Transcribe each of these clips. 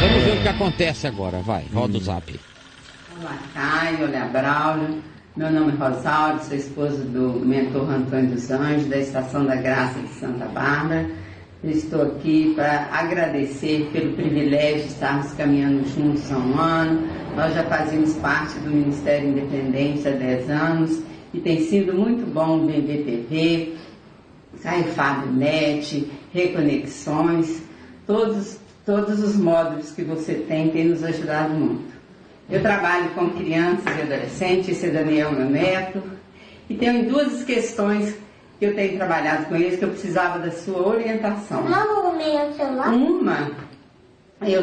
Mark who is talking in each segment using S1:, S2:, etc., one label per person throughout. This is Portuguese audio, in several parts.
S1: Vamos ver o que acontece agora, vai, roda o zap.
S2: Olá, Caio, olá, Braulio. Meu nome é Rosaldo, sou esposa do mentor Antônio dos Anjos, da Estação da Graça de Santa Bárbara. Eu estou aqui para agradecer pelo privilégio de estarmos caminhando juntos há um ano. Nós já fazíamos parte do Ministério Independente há 10 anos e tem sido muito bom o BBPV, Caio Fábio Net, Reconexões, todos os módulos que você tem nos ajudado muito. Eu trabalho com crianças e adolescentes, esse é Daniel, meu neto, e tenho duas questões que eu tenho trabalhado com eles, que eu precisava da sua orientação. Uma, eu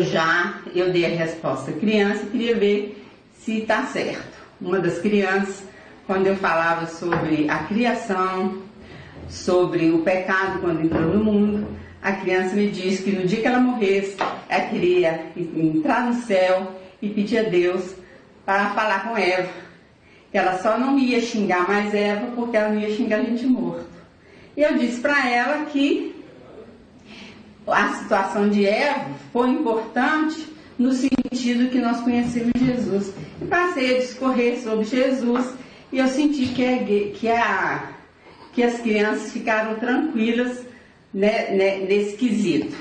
S2: dei a resposta à criança, queria ver se está certo. Uma das crianças, quando eu falava sobre a criação, sobre o pecado quando entrou no mundo, a criança me disse que no dia que ela morresse, ela queria entrar no céu e pedir a Deus para falar com Eva. Que ela só não ia xingar mais Eva porque ela não ia xingar a gente morto. E eu disse para ela que a situação de Eva foi importante no sentido que nós conhecemos Jesus. E passei a discorrer sobre Jesus e eu senti que as crianças ficaram tranquilas, né, nesse quesito.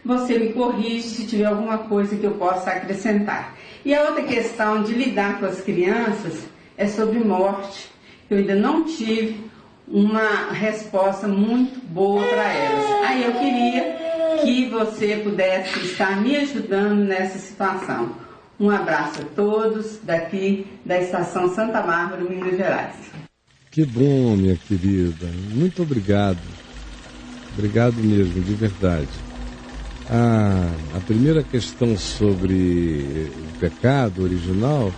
S2: Você me corrige se tiver alguma coisa que eu possa acrescentar. E a outra questão de lidar com as crianças é sobre morte. Eu ainda não tive uma resposta muito boa para elas. Aí eu queria que você pudesse estar me ajudando nessa situação. Um abraço a todos daqui da Estação Santa Bárbara, Minas Gerais.
S3: Que bom, minha querida. Muito obrigado. Obrigado mesmo, de verdade. A primeira questão sobre o pecado original,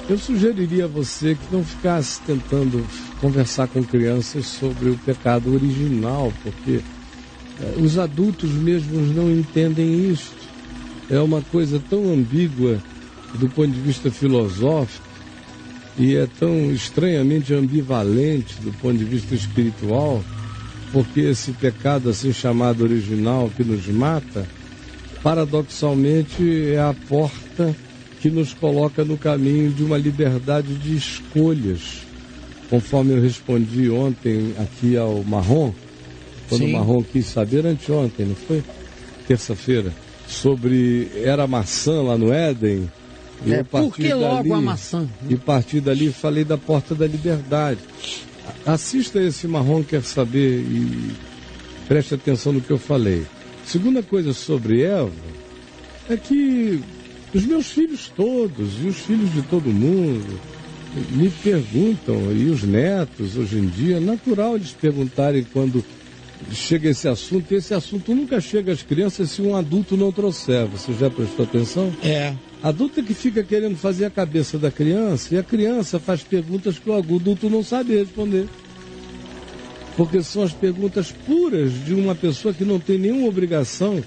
S3: eu sugeriria a você que não ficasse tentando conversar com crianças sobre o pecado original, porque os adultos mesmos não entendem isso. É uma coisa tão ambígua do ponto de vista filosófico e é tão estranhamente ambivalente do ponto de vista espiritual, porque esse pecado assim chamado original que nos mata, paradoxalmente é a porta que nos coloca no caminho de uma liberdade de escolhas. Conforme eu respondi ontem aqui ao Marrom, quando o Marrom quis saber, anteontem, não foi? Terça-feira, sobre era maçã lá no Éden.
S1: Por que logo a maçã?
S3: E a partir dali falei da porta da liberdade. Assista esse Marrom Quer Saber e preste atenção no que eu falei. Segunda coisa sobre Eva é que os meus filhos todos e os filhos de todo mundo me perguntam, e os netos hoje em dia, é natural eles perguntarem quando chega esse assunto, e esse assunto nunca chega às crianças se um adulto não trouxer. Você já prestou atenção?
S1: É.
S3: Adulto que fica querendo fazer a cabeça da criança, e a criança faz perguntas que o adulto não sabe responder. Porque são as perguntas puras de uma pessoa que não tem nenhuma obrigação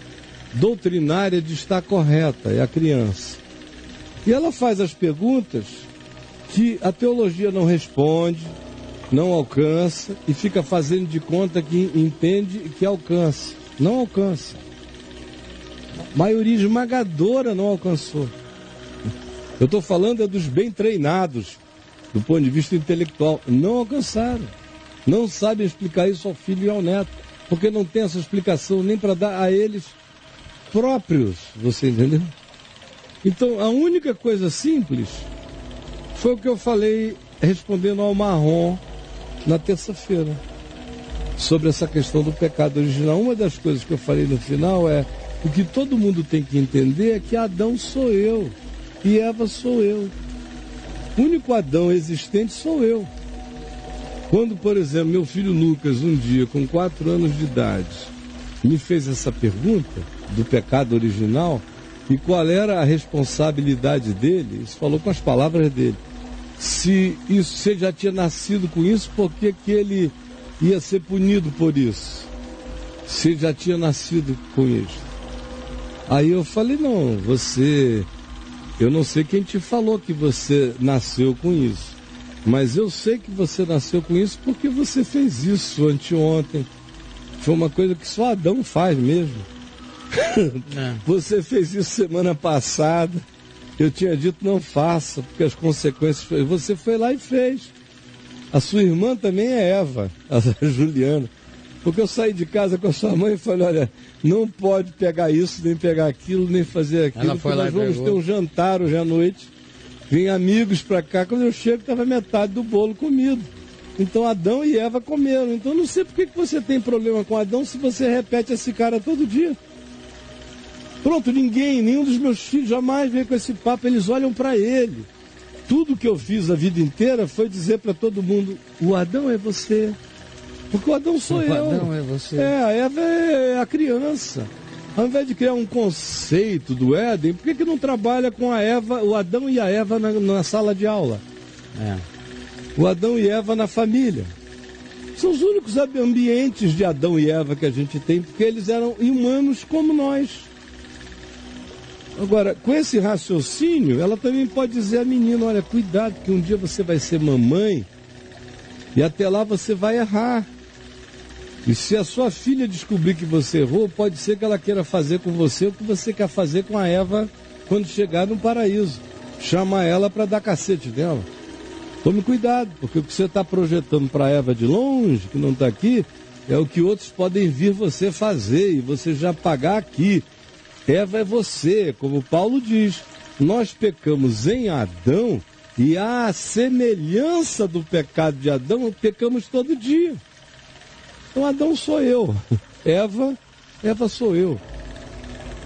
S3: doutrinária de estar correta, é a criança. E ela faz as perguntas que a teologia não responde, não alcança, e fica fazendo de conta que entende e que alcança. Não alcança. A maioria esmagadora não alcançou. Eu estou falando dos bem treinados, do ponto de vista intelectual. Não alcançaram. Não sabem explicar isso ao filho e ao neto, porque não tem essa explicação nem para dar a eles próprios, você entendeu? Então, a única coisa simples foi o que eu falei respondendo ao Marrom na terça-feira, sobre essa questão do pecado original. Uma das coisas que eu falei no final é: o que todo mundo tem que entender é que Adão sou eu e Eva sou eu. O único Adão existente sou eu. Quando, por exemplo, meu filho Lucas, um dia, com 4 anos de idade, me fez essa pergunta do pecado original e qual era a responsabilidade dele, isso falou com as palavras dele. Se ele já tinha nascido com isso, por que ele ia ser punido por isso? Se ele já tinha nascido com isso. Aí eu falei: não, eu não sei quem te falou que você nasceu com isso, mas eu sei que você nasceu com isso porque você fez isso anteontem. Foi uma coisa que só Adão faz mesmo. Você fez isso semana passada. Eu tinha dito não faça, porque as consequências... Você foi lá e fez. A sua irmã também é Eva, a Juliana. Porque eu saí de casa com a sua mãe e falei, olha, não pode pegar isso, nem pegar aquilo, nem fazer aquilo.
S1: Ela foi lá
S3: nós vamos
S1: ter
S3: um jantar hoje à noite. Vem amigos pra cá. Quando eu chego, estava metade do bolo comido. Então Adão e Eva comeram. Então não sei por que você tem problema com Adão se você repete esse cara todo dia. Pronto, nenhum dos meus filhos jamais vem com esse papo. Eles olham pra ele. Tudo que eu fiz a vida inteira foi dizer para todo mundo, o Adão é você. Porque o Adão sou eu.
S1: O Adão é você.
S3: A Eva é a criança. Ao invés de criar um conceito do Éden, por que não trabalha com a Eva, o Adão e a Eva na sala de aula? O Adão e Eva na família. São os únicos ambientes de Adão e Eva que a gente tem, porque eles eram humanos como nós. Agora, com esse raciocínio, ela também pode dizer à menina, olha, cuidado, que um dia você vai ser mamãe e até lá você vai errar. E se a sua filha descobrir que você errou, pode ser que ela queira fazer com você o que você quer fazer com a Eva quando chegar no paraíso. Chama ela para dar cacete dela. Tome cuidado, porque o que você está projetando para a Eva de longe, que não está aqui, é o que outros podem vir você fazer e você já pagar aqui. Eva é você, como Paulo diz, nós pecamos em Adão e à semelhança do pecado de Adão, pecamos todo dia. Então Adão sou eu, Eva sou eu.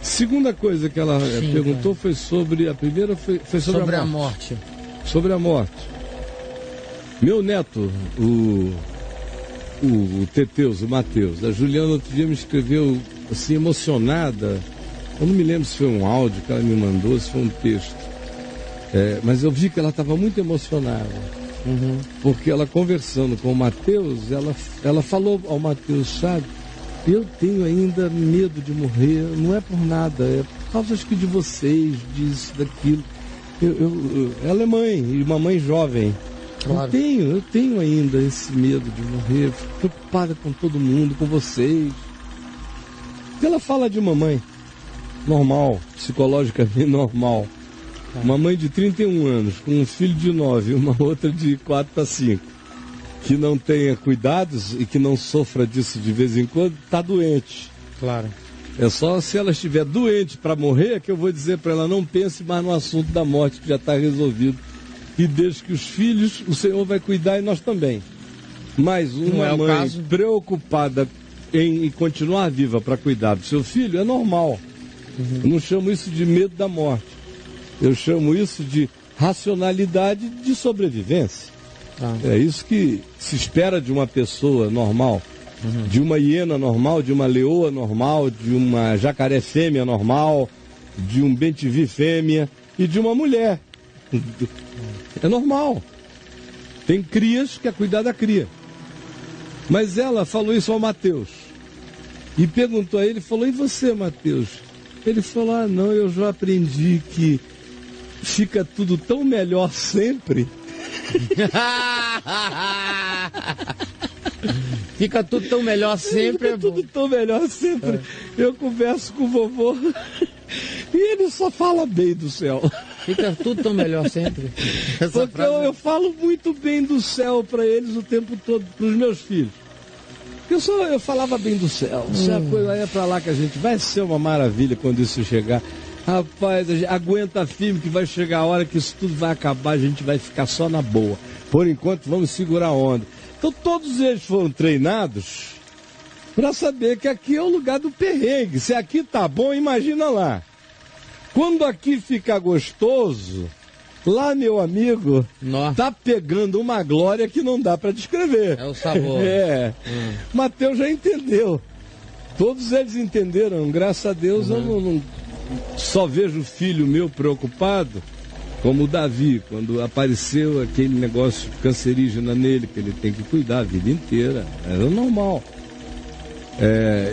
S3: Segunda coisa que ela perguntou foi sobre, a primeira foi sobre a morte. Sobre a morte. Meu neto, o Teteus, o Mateus, a Juliana outro dia me escreveu assim emocionada. Eu não me lembro se foi um áudio que ela me mandou, se foi um texto. Mas eu vi que ela estava muito emocionada. Porque ela conversando com o Mateus, ela falou ao Mateus, sabe? Eu tenho ainda medo de morrer, não é por nada, é por causa acho que de vocês, disso, daquilo. Ela é mãe, e uma mãe jovem. Claro. Eu tenho ainda esse medo de morrer, fico preocupada com todo mundo, com vocês. Porque ela fala de uma mãe normal, psicologicamente normal. Uma mãe de 31 anos, com um filho de 9 e uma outra de 4 para 5, que não tenha cuidados e que não sofra disso de vez em quando, está doente.
S1: Claro.
S3: É só se ela estiver doente para morrer que eu vou dizer para ela, não pense mais no assunto da morte, que já está resolvido. E desde que os filhos, o Senhor vai cuidar e nós também. Mas uma mãe preocupada em continuar viva para cuidar do seu filho é normal. Eu não chamo isso de medo da morte. Eu chamo isso de racionalidade de sobrevivência. É isso que se espera de uma pessoa normal, de uma hiena normal, de uma leoa normal, de uma jacaré fêmea normal, de um bem-te-vi fêmea e de uma mulher. É normal. Tem crias que é cuidar da cria. Mas ela falou isso ao Mateus. E perguntou a ele, falou, e você, Mateus? Ele falou, não, eu já aprendi que fica tudo tão melhor sempre.
S1: Fica tudo tão melhor sempre.
S3: Fica tudo tão melhor sempre. Eu converso com o vovô e ele só fala bem do céu.
S1: Fica tudo tão melhor sempre.
S3: Porque eu falo muito bem do céu para eles o tempo todo, para os meus filhos. Eu falava bem do céu. Se a coisa é para lá que a gente vai ser uma maravilha quando isso chegar. Rapaz, a gente aguenta firme que vai chegar a hora que isso tudo vai acabar, a gente vai ficar só na boa. Por enquanto, vamos segurar a onda. Então, todos eles foram treinados para saber que aqui é o lugar do perrengue. Se aqui tá bom, imagina lá. Quando aqui ficar gostoso, lá, meu amigo, tá pegando uma glória que não dá para descrever.
S1: É o sabor.
S3: Mateus já entendeu. Todos eles entenderam. Graças a Deus, eu não só vejo o filho meu preocupado, como o Davi, quando apareceu aquele negócio cancerígeno nele, que ele tem que cuidar a vida inteira. Era normal.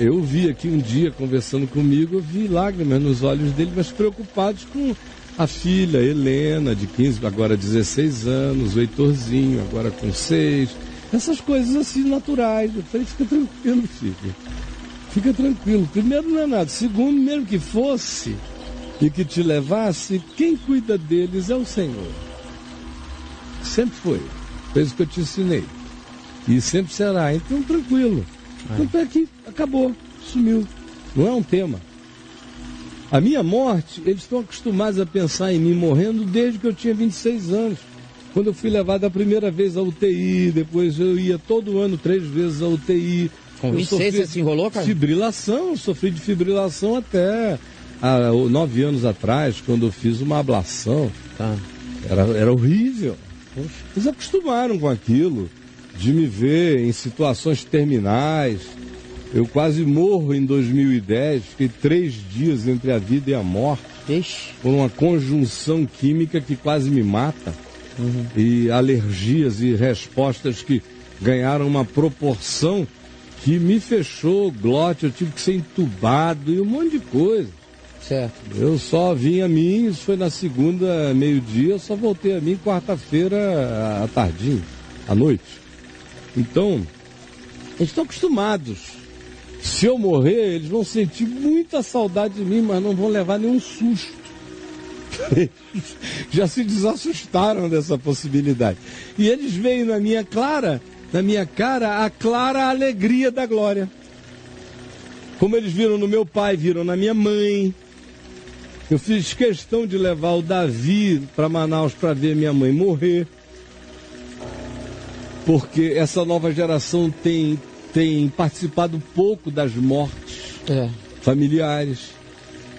S3: Eu vi aqui um dia, conversando comigo, eu vi lágrimas nos olhos dele, mas preocupados com a filha, Helena, de 15, agora 16 anos, o Heitorzinho, agora com 6. Essas coisas assim naturais. Eu falei, fica tranquilo, filho. Fica tranquilo. Primeiro, não é nada. Segundo, mesmo que fosse e que te levasse, quem cuida deles é o Senhor. Sempre foi. Foi isso que eu te ensinei. E sempre será. Então, tranquilo. Tanto é que acabou, sumiu. Não é um tema. A minha morte, eles estão acostumados a pensar em mim morrendo desde que eu tinha 26 anos. Quando eu fui levado a primeira vez à UTI, depois eu ia todo ano 3 vezes à UTI.
S1: Com 26 você se enrolou, cara?
S3: Fibrilação, sofri de fibrilação até 9 anos atrás, quando eu fiz uma ablação.
S1: Tá.
S3: Era horrível. Poxa. Eles acostumaram com aquilo, de me ver em situações terminais. Eu quase morro em 2010, fiquei 3 dias entre a vida e a morte.
S1: Ixi.
S3: Por uma conjunção química que quase me mata. E alergias e respostas que ganharam uma proporção que me fechou o glote, eu tive que ser entubado e um monte de coisa.
S1: Certo.
S3: Eu só vim a mim, isso foi na segunda, meio-dia, eu só voltei a mim quarta-feira à tardinha, à noite. Então, eles estão acostumados. Se eu morrer, eles vão sentir muita saudade de mim, mas não vão levar nenhum susto. Já se desassustaram dessa possibilidade. E eles veem na minha cara a clara alegria da glória. Como eles viram no meu pai, viram na minha mãe. Eu fiz questão de levar o Davi para Manaus para ver minha mãe morrer. Porque essa nova geração tem participado pouco das mortes familiares.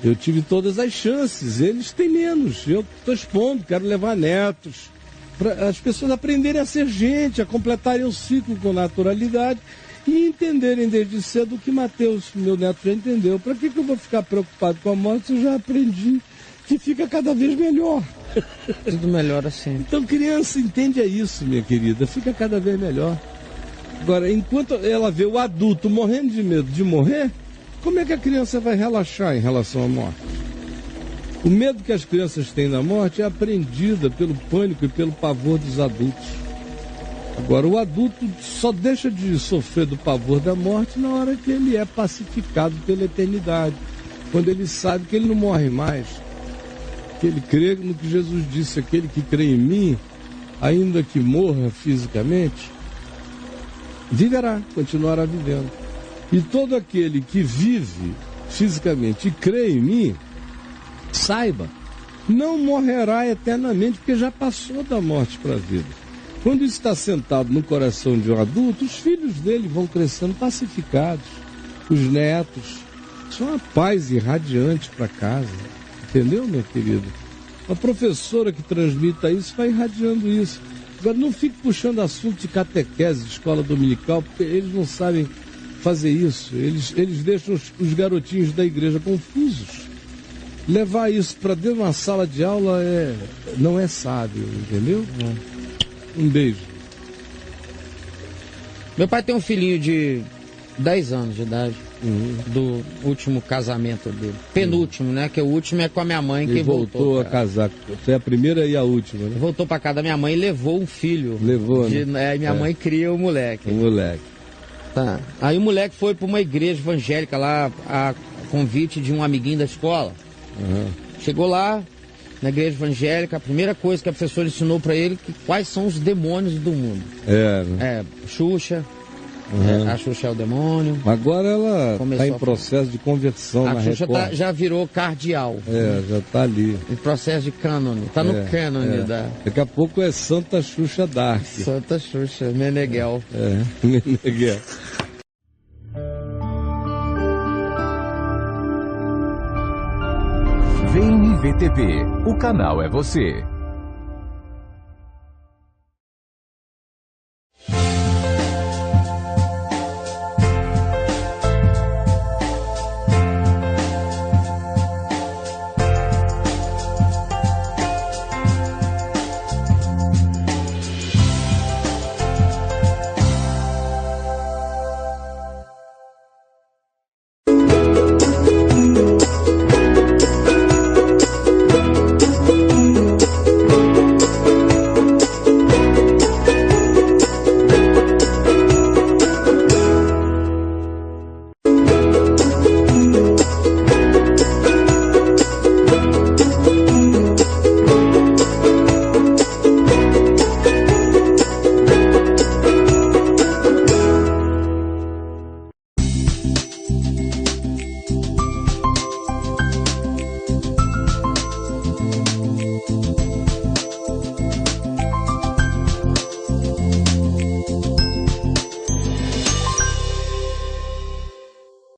S3: Eu tive todas as chances, eles têm menos. Eu estou expondo, quero levar netos, para as pessoas aprenderem a ser gente, a completarem o ciclo com naturalidade e entenderem desde cedo o que Mateus, meu neto, já entendeu. Para que eu vou ficar preocupado com a morte se eu já aprendi que fica cada vez melhor?
S1: Tudo melhor assim.
S3: Então, criança, entende isso, minha querida, fica cada vez melhor. Agora, enquanto ela vê o adulto morrendo de medo de morrer, como é que a criança vai relaxar em relação à morte? O medo que as crianças têm da morte é aprendida pelo pânico e pelo pavor dos adultos. Agora, o adulto só deixa de sofrer do pavor da morte na hora que ele é pacificado pela eternidade. Quando ele sabe que ele não morre mais. Que ele crê no que Jesus disse, aquele que crê em mim, ainda que morra fisicamente, viverá, continuará vivendo. E todo aquele que vive fisicamente e crê em mim, saiba, não morrerá eternamente, porque já passou da morte para a vida. Quando isso está sentado no coração de um adulto, os filhos dele vão crescendo pacificados, os netos, são uma paz irradiante para casa. Entendeu, minha querida? A professora que transmita isso vai irradiando isso. Agora, não fique puxando assunto de catequese, de escola dominical, porque eles não sabem fazer isso. Eles deixam os garotinhos da igreja confusos. Levar isso para dentro de uma sala de aula não é sábio, entendeu? Um beijo.
S1: Meu pai tem um filhinho de 10 anos de idade, do último casamento dele. Penúltimo, né? Que o último é com a minha mãe,
S3: que voltou a casar. Foi a primeira e a última, né?
S1: Voltou para casa da minha mãe e levou um filho.
S3: Levou, né?
S1: Minha mãe cria o moleque.
S3: O moleque.
S1: Tá. Aí o moleque foi para uma igreja evangélica lá, a convite de um amiguinho da escola. Chegou lá, na igreja evangélica, a primeira coisa que a professora ensinou para ele, quais são os demônios do mundo. Xuxa. A Xuxa é o demônio.
S3: Agora ela está em processo de conversão na
S1: Xuxa
S3: Record.
S1: já virou cardeal.
S3: Já está ali.
S1: Em processo de cânone. Está no cânone da...
S3: Daqui a pouco é Santa Xuxa Dark.
S1: Santa Xuxa, Meneghel.
S3: Meneghel.
S4: VNVTV, o canal é você.